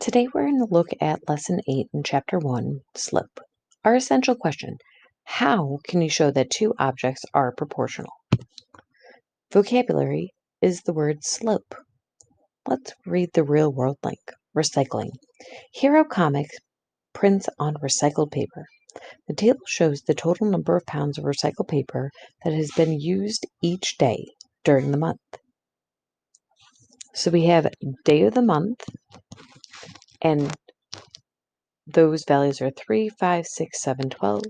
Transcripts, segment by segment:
Today we're going to look at Lesson 8 in Chapter 1, Slope. Our essential question: how can you show that two objects are proportional? Vocabulary is the word slope. Let's read the real world link. Recycling. Hero Comics prints on recycled paper. The table shows the total number of pounds of recycled paper that has been used each day during the month. So we have day of the month, and those values are 3, 5, 6, 7, 12.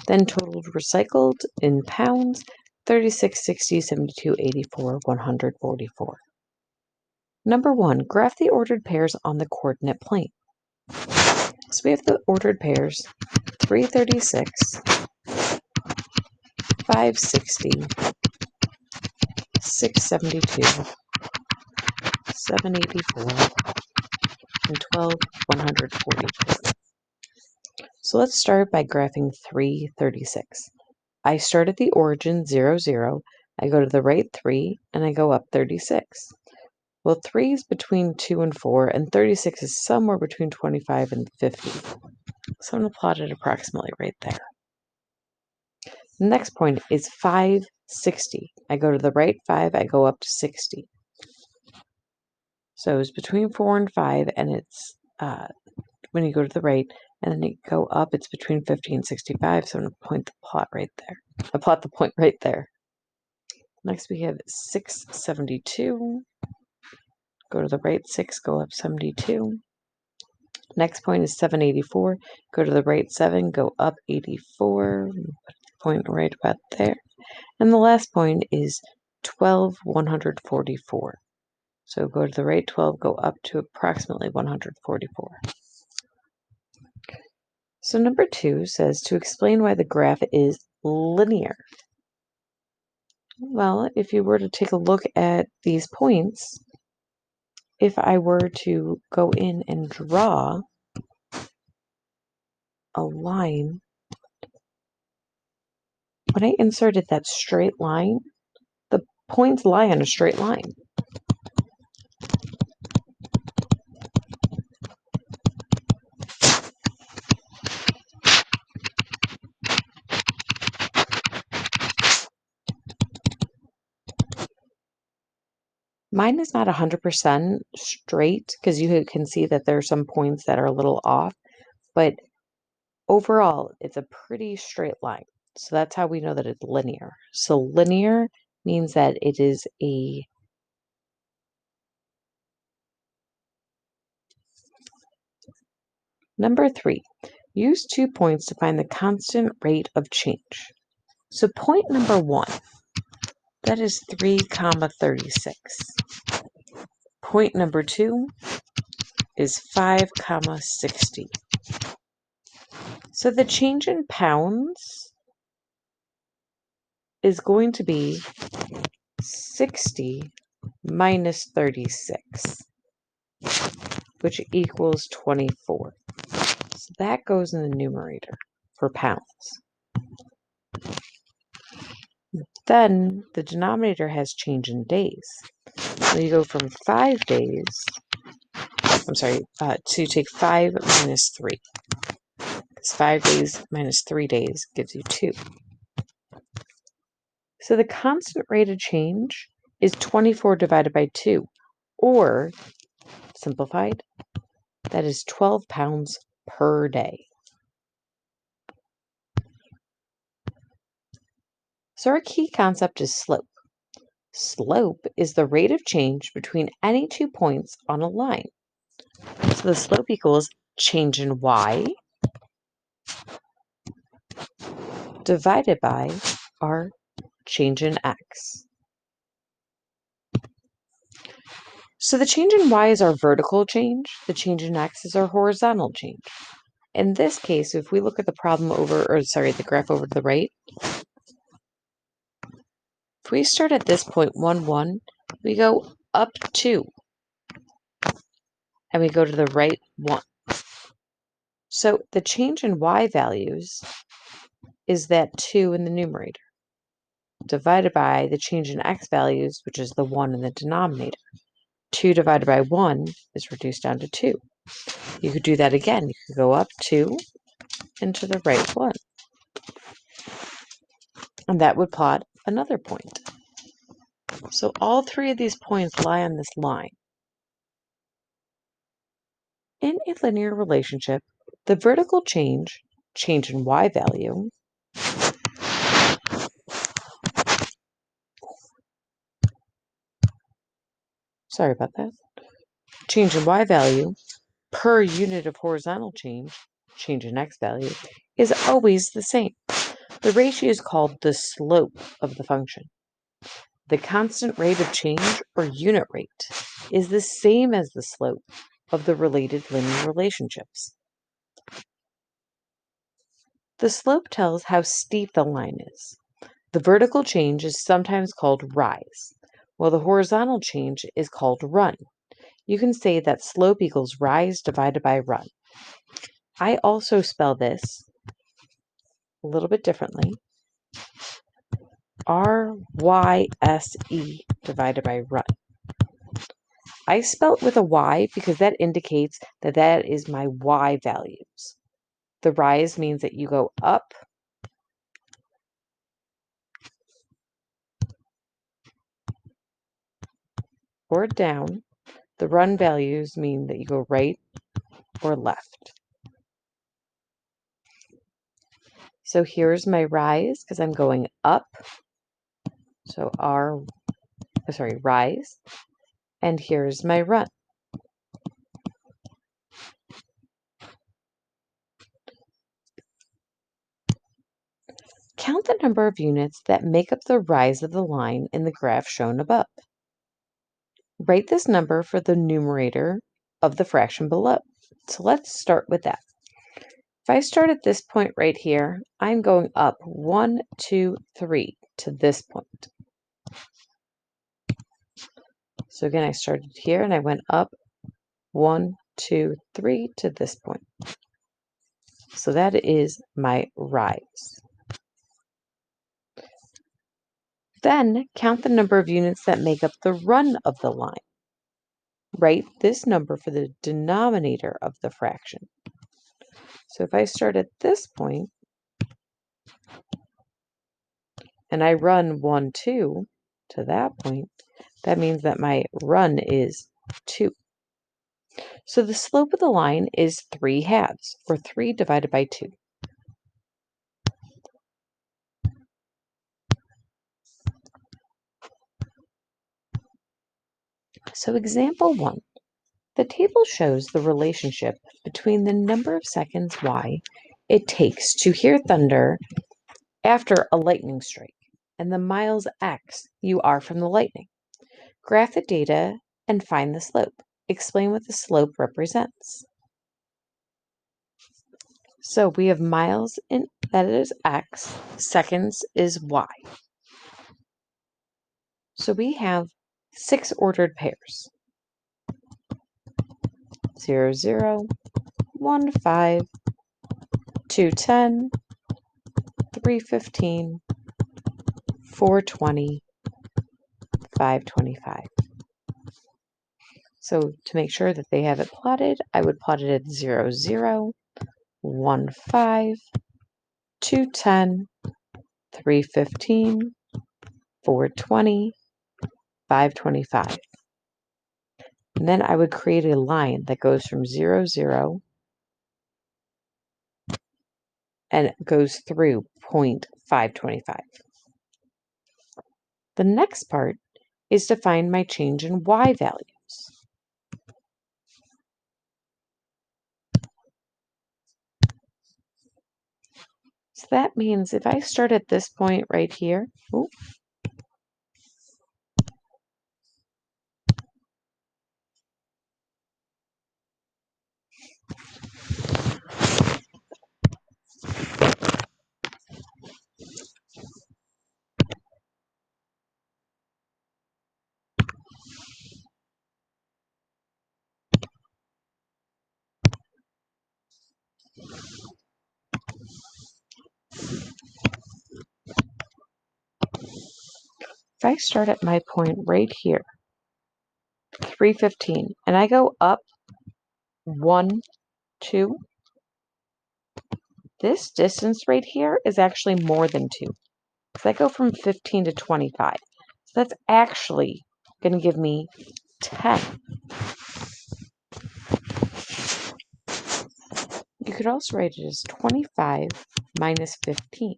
Then totaled recycled in pounds: 36, 60, 72, 84, 144. Number 1, graph the ordered pairs on the coordinate plane. So we have the ordered pairs: 336, 560, 672, 784, and 12, 144. So let's start by graphing 336. I start at the origin 0, 0. I go to the right 3, and I go up 36. Well, 3 is between 2 and 4, and 36 is somewhere between 25 and 50. So I'm going to plot it approximately right there. The next point is 560. I go to the right 5, I go up to 60. So it's between 4 and 5, and it's when you go to the right, and then you go up, it's between 50 and 65. So I'm going to point the plot right there. I plot the point right there. Next we have 672. Go to the right 6, go up 72. Next point is 784. Go to the right 7, go up 84. Put the point right about there. And the last point is 12, 144. So go to the right 12, go up to approximately 144. So number 2 says to explain why the graph is linear. Well, if you were to take a look at these points, if I were to go in and draw a line, when I inserted that straight line, the points lie on a straight line. Mine is not 100% straight because you can see that there are some points that are a little off, but overall, it's a pretty straight line. So that's how we know that it's linear. So linear means that it is a Number 3, use 2 points to find the constant rate of change. So point number 1, that is 3, 36. Point number 2 is 5, 60. So the change in pounds is going to be 60 minus 36, which equals 24. So that goes in the numerator for pounds. Then the denominator has change in days. So you go from 5 days, to take 5 minus 3. Because 5 days minus 3 days gives you 2. So the constant rate of change is 24 divided by 2, or, simplified, that is 12 pounds per day. So our key concept is slope. Slope is the rate of change between any 2 points on a line. So the slope equals change in y divided by our change in x. So the change in y is our vertical change, the change in x is our horizontal change. In this case, if we look at the the graph over to the right, if we start at this point, 1, 1, we go up 2, and we go to the right 1. So the change in y values is that 2 in the numerator, divided by the change in x values, which is the 1 in the denominator. 2 divided by 1 is reduced down to 2. You could do that again. You could go up 2 and to the right 1. And that would plot another point. So all 3 of these points lie on this line. In a linear relationship, the vertical change in y value, sorry about that, change in y value per unit of horizontal change in x value, is always the same. The ratio is called the slope of the function. The constant rate of change, or unit rate, is the same as the slope of the related linear relationships. The slope tells how steep the line is. The vertical change is sometimes called rise, while the horizontal change is called run. You can say that slope equals rise divided by run. I also spell this a little bit differently. RYSE divided by run. I spell it with a Y because that indicates that that is my Y values. The rise means that you go up or down. The run values mean that you go right or left. So here's my rise because I'm going up. So rise. And here's my run. Count the number of units that make up the rise of the line in the graph shown above. Write this number for the numerator of the fraction below. So let's start with that. If I start at this point right here, I'm going up 1, 2, 3 to this point. So again, I started here and I went up 1, 2, 3 to this point. So that is my rise. Then count the number of units that make up the run of the line. Write this number for the denominator of the fraction. So if I start at this point and I run 1, 2 to that point, that means that my run is 2. So the slope of the line is 3/2, or 3 divided by 2. So example 1. The table shows the relationship between the number of seconds y it takes to hear thunder after a lightning strike and the miles x you are from the lightning. Graph the data and find the slope. Explain what the slope represents. So we have miles in that is x, seconds is y. So we have 6 ordered pairs. 0, 0, 1, 5, 2, 10, 3, 15, 4, 20, 5, 25. So to make sure that they have it plotted, I would plot it at 0, 0, 1, 5, 2, 10, 3, 15, 4, 20, 5, 25. And then I would create a line that goes from 0, 0, and it goes through point 525. The next part is to find my change in y values. So that means if I start at this point right here, if I start at my point right here, 315, and I go up 1, 2. This distance right here is actually more than 2. So I go from 15 to 25. So that's actually going to give me 10. You could also write it as 25 minus 15.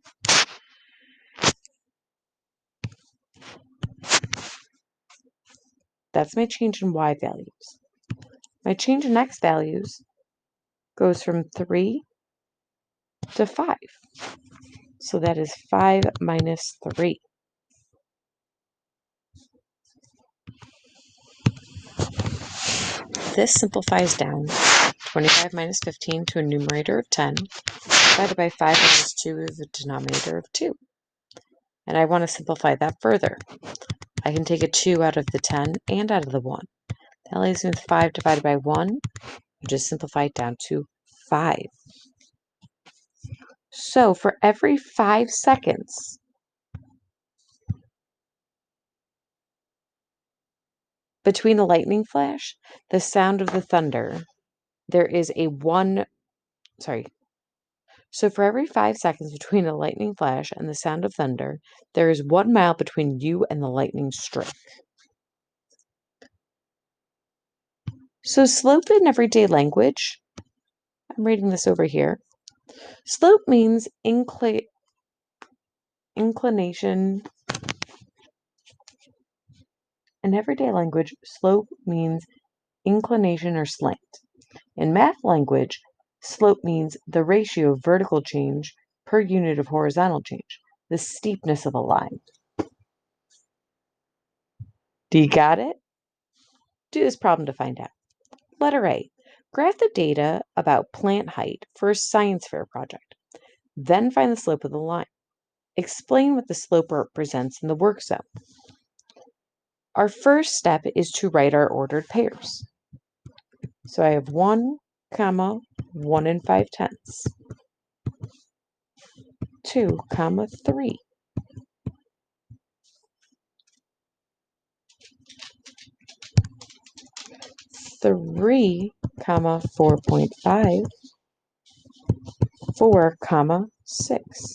That's my change in y values. My change in x values goes from 3 to 5. So that is 5 minus 3. This simplifies down 25 minus 15 to a numerator of 10, divided by 5 minus 2 is a denominator of 2. And I want to simplify that further. I can take a 2 out of the 10 and out of the 1. That leaves me with 5 divided by 1. I just simplify it down to 5. So for every 5 seconds, between a lightning flash, the sound of the thunder, there is a 1, So for every 5 seconds between a lightning flash and the sound of thunder, there is 1 mile between you and the lightning strike. So slope in everyday language, I'm reading this over here. Slope means inclination. In everyday language, slope means inclination or slant. In math language, slope means the ratio of vertical change per unit of horizontal change, the steepness of a line. Do you got it? Do this problem to find out. Letter A. Graph the data about plant height for a science fair project. Then find the slope of the line. Explain what the slope represents in the work zone. Our first step is to write our ordered pairs. So I have 1, 1 and 5/10. 2, 3. 3, 4.5. 4, 6.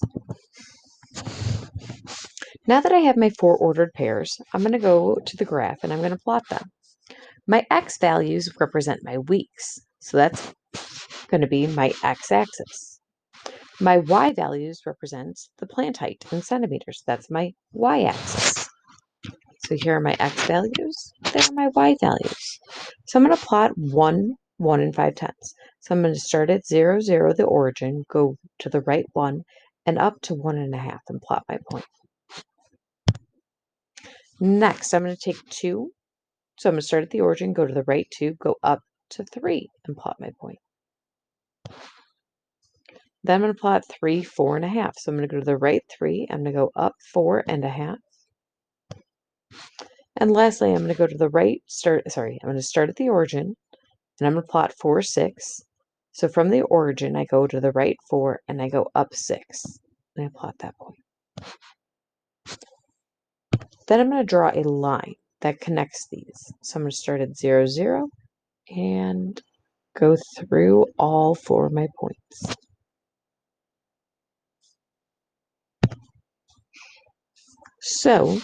Now that I have my 4 ordered pairs, I'm going to go to the graph and I'm going to plot them. My x values represent my weeks, so that's going to be my x-axis. My y values represent the plant height in centimeters. That's my y-axis. So here are my x values. There are my y values. So I'm going to plot 1, 1 and 5/10. So I'm going to start at 0, 0, the origin, go to the right 1, and up to 1.5 and plot my point. Next, I'm going to take 2. So I'm going to start at the origin, go to the right 2, go up to 3 and plot my point. Then I'm going to plot 3, 4.5. So I'm going to go to the right 3. I'm going to go up 4.5. And lastly, I'm going to go to the right, I'm going to start at the origin, and I'm going to plot 4, 6. So from the origin, I go to the right 4, and I go up 6. And I plot that point. Then I'm going to draw a line that connects these. So I'm going to start at 0, 0, and go through all 4 of my points. So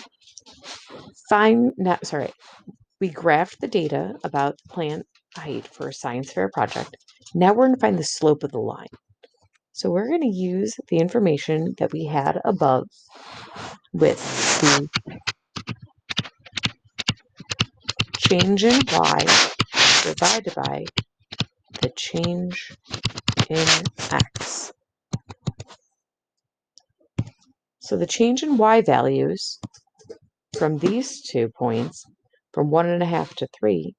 we graphed the data about plant height for a science fair project. Now we're going to find the slope of the line. So we're going to use the information that we had above with the change in y divided by the change in x. So the change in y values from these 2 points, from 1.5 to 3,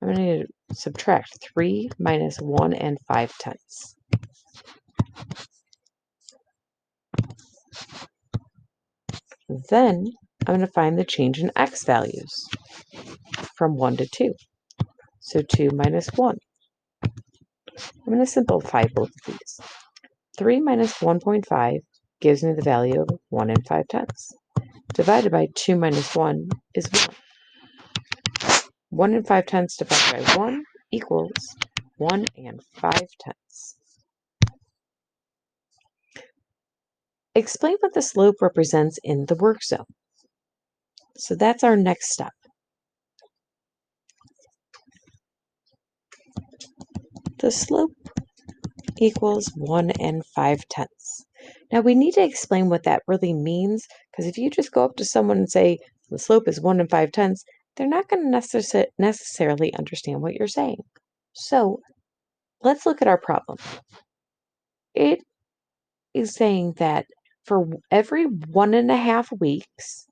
I'm going to subtract 3 minus 1 and 5/10. Then I'm going to find the change in x values from 1 to 2. So 2 minus 1. I'm going to simplify both of these. 3 minus 1.5 gives me the value of 1 and 5/10. Divided by 2 minus 1 is 1. 1 and 5/10 divided by 1 equals 1 and 5/10. Explain what the slope represents in the work zone. So that's our next step. The slope equals 1 and 5/10. Now we need to explain what that really means, because if you just go up to someone and say the slope is 1 and 5/10, they're not going to necessarily understand what you're saying. So let's look at our problem. It is saying that for every 1.5 weeks,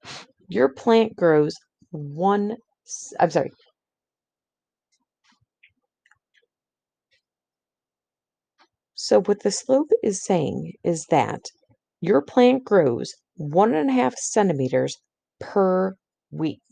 your plant grows one, I'm sorry. So what the slope is saying is that your plant grows 1.5 centimeters per week.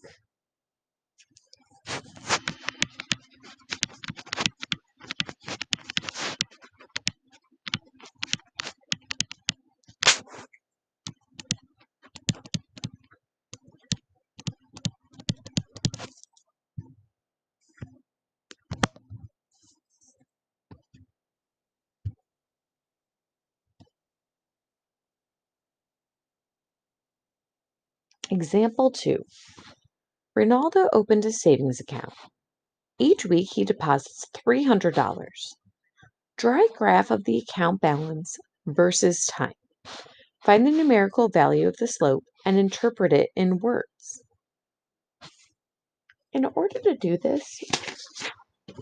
Example 2. Ronaldo opened a savings account. Each week he deposits $300. Draw a graph of the account balance versus time. Find the numerical value of the slope and interpret it in words. In order to do this,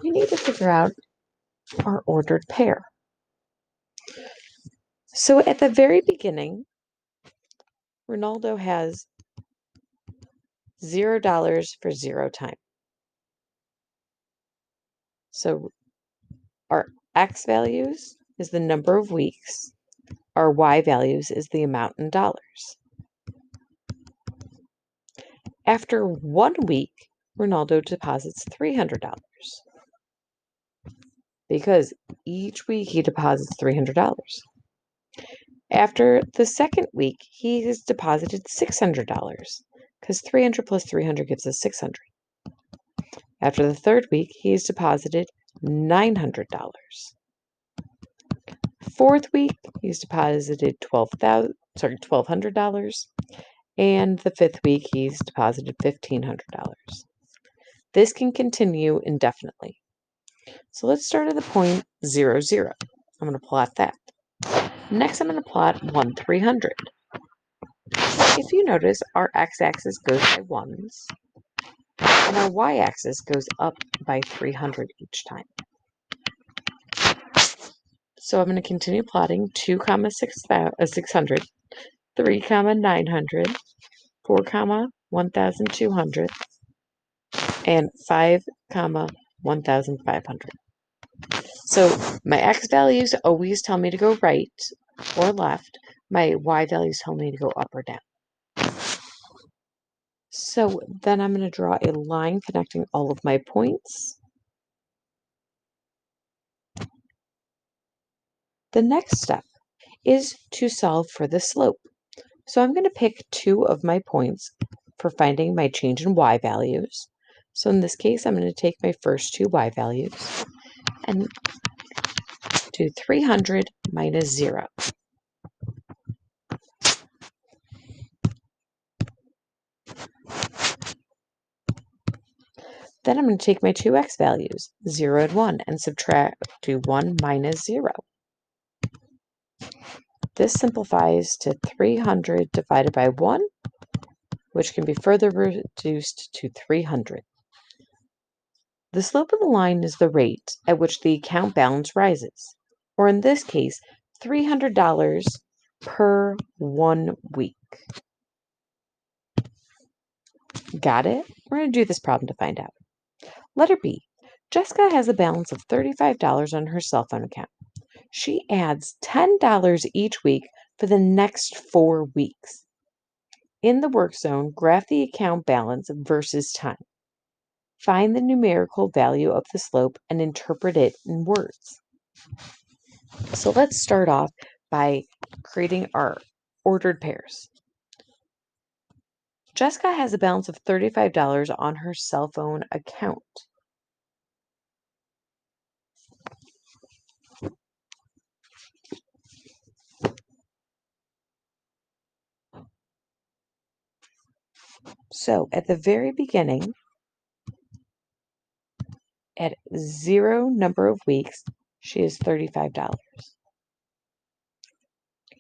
we need to figure out our ordered pair. So at the very beginning, Ronaldo has $0 for 0 time. So our X values is the number of weeks. Our Y values is the amount in dollars. After 1 week, Ronaldo deposits $300 because each week he deposits $300. After the second week, he has deposited $600 because 300 plus 300 gives us 600. After the third week, he's deposited $900. Fourth week, he's deposited $1,200, and the fifth week, he's deposited $1,500. This can continue indefinitely. So let's start at the point 0, 0. I'm going to plot that. Next, I'm going to plot 1, 300. If you notice, our x-axis goes by ones, and our y-axis goes up by 300 each time. So I'm going to continue plotting 2, 600, 3, 900, 4, 1,200, and 5, 1,500. So my x values always tell me to go right or left. My y values tell me to go up or down. So then I'm going to draw a line connecting all of my points. The next step is to solve for the slope. So I'm going to pick 2 of my points for finding my change in y values. So in this case, I'm going to take my first 2 y values and do 300 minus 0. Then I'm going to take my 2 x values, 0 and 1, and subtract to 1 minus 0. This simplifies to 300 divided by 1, which can be further reduced to 300. The slope of the line is the rate at which the account balance rises, or in this case, $300 per 1 week. Got it? We're going to do this problem to find out. Letter B. Jessica has a balance of $35 on her cell phone account. She adds $10 each week for the next 4 weeks. In the work zone, graph the account balance versus time. Find the numerical value of the slope and interpret it in words. So let's start off by creating our ordered pairs. Jessica has a balance of $35 on her cell phone account. So at the very beginning, at 0 number of weeks, she is $35.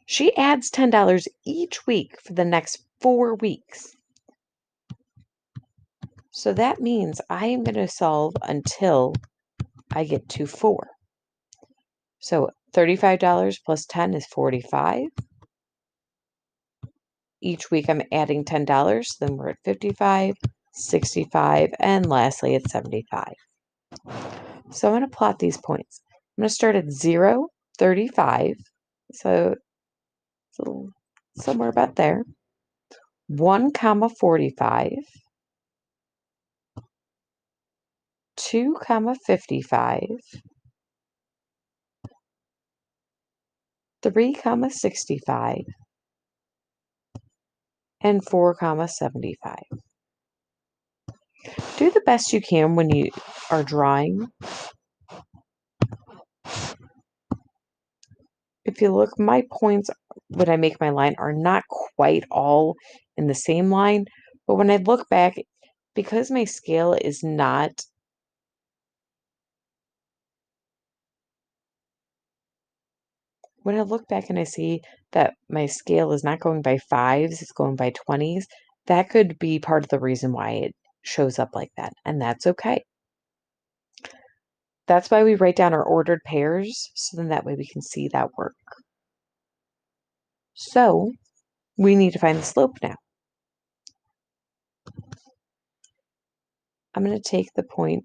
She adds $10 each week for the next 4 weeks. So that means I am going to solve until I get to 4. So $35 plus 10 is 45. Each week I'm adding $10, then we're at 55, 65, and lastly at 75. So I'm going to plot these points. I'm going to start at 0, 35, so somewhere about there. 1 comma 45, 2 comma 55, 3 comma 65, and 4 comma 75. Do the best you can when you are drawing. If you look, my points when I make my line are not quite all in the same line, but when I look back, because my scale is not, when I look back and I see that my scale is not going by 5s, it's going by 20s, that could be part of the reason why it shows up like that, and that's okay. That's why we write down our ordered pairs, so then that way we can see that work. So we need to find the slope now. I'm going to take the point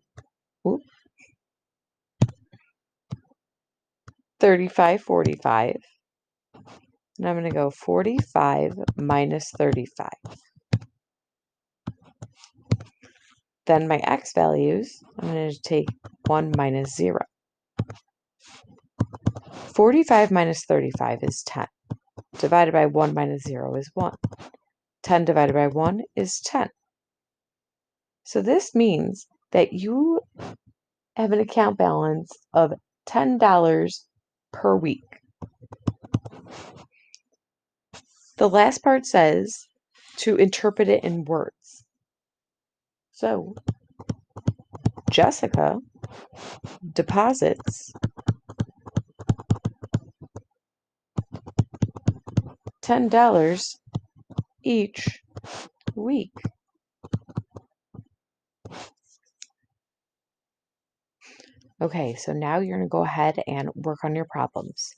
35, 45, and I'm going to go 45 minus 35. Then my x values, I'm going to take 1 minus 0. 45 minus 35 is 10. Divided by 1 minus 0 is 1. 10 divided by 1 is 10. So this means that you have an account balance of $10 per week. The last part says to interpret it in words. So Jessica deposits $10 each week. Okay, so now you're going to go ahead and work on your problems.